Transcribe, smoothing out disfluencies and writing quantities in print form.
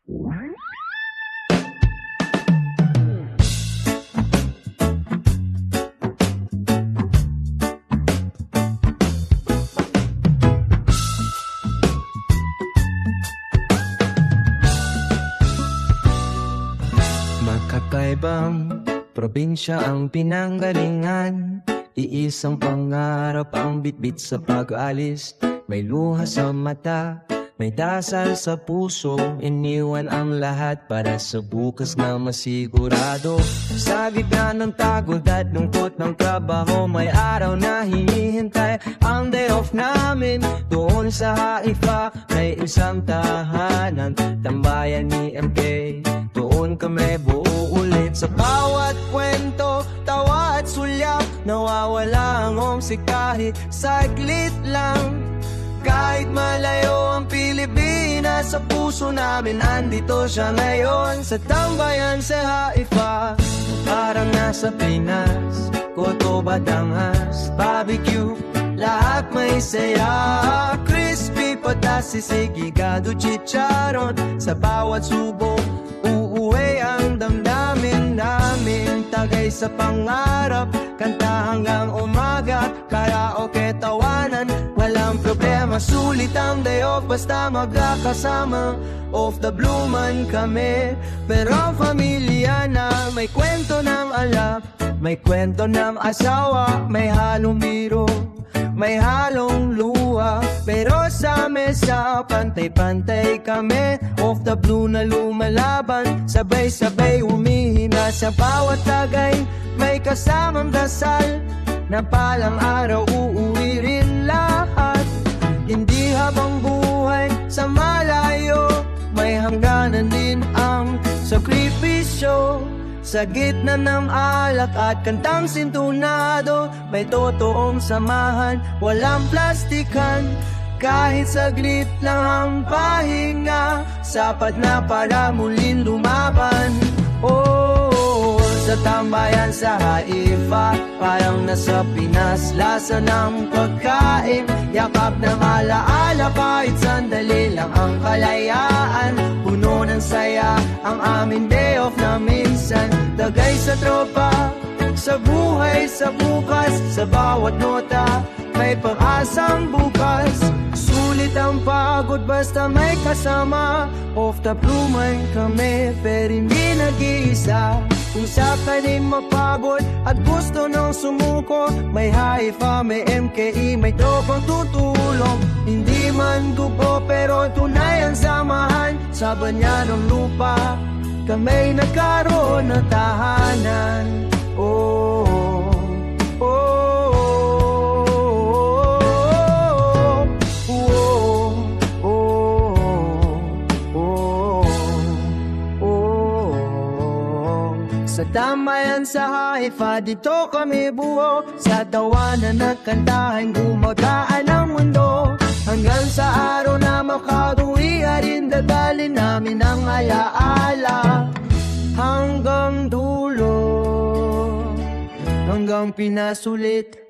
Magkakaibang probinsya ang pinanggalingan, iisang pangarap ang bitbit sa pag-alis. May luha sa mata, may dasal sa puso, iniwan ang lahat para sa bukas na masigurado. Sa gitna ng tagod at lungkot ng trabaho, may araw na hinihintay ang day off namin. Doon sa Haifa may isang tahanan, tambayan ni MK. Doon kami buo ulit. Sa bawat kwento, tawa at sulyap, nawawala ang homesick kahit saglit lang. Kahit malayo ang Pilipinas, sa puso namin andito siya ngayon. Sa tambayan sa Haifa, parang nasa Pinas. Koto, Batangas, barbecue, lahat may saya. Crispy, patas, sisig, higado, chicharon. Sa bawat subok, uuwi ang damdamin namin. Tagay sa pangarap, kanta hanggang umaga. Karaoke, tawanan, walang problema. Sulit ang day off, basta magkakasama. Off the blue man kami, pero pamilya na. May kwento ng alap, may kwento ng asawa. May halong biro, may halong luha, pero sa mesa pantay-pantay kami. Off the blue na lumalaban, sabay-sabay humihina. Sa bawat tagay may kasamang dasal, na palang araw uuwi rin lahat. Hindi habang buhay sa malayo, may hangganan din ang sakripisyo. Sa gitna ng alak at kantang sintunado, may totoong samahan, walang plastikan. Kahit saglit lang ang pahinga, sapat na para muling lumaban. Oh, sa tambayan sa Haifa, parang nasa Pinas. Lasa ng pagkain, yakap ng alaala. Kahit sandali lang ang kalayaan, puno ng saya ang aming day off na minsan. Dagay sa tropa, sa buhay, sa bukas. Sa bawat nota, may pag-asang bukas. Sulit ang pagod basta may kasama. Off the blue man kami, pero hindi nag-iisa. Kung sakaling mapagod at gusto nang sumuko, may Haifa, may MKE, may tropang tutulong. Hindi man gupo pero tunay ang samahan. Sa banyanong lupa, kami nagkaroon ng tahanan. Oh, oh, oh, oh, oh. Sa tambayan sa Haifa, dito kami buo. Sa tawanan at kantahan, gumagaan ang mundo. Hanggang sa araw na makauwi, rin dadalhin namin ang alaala. Hanggang dulo, hanggang Pinas ulit.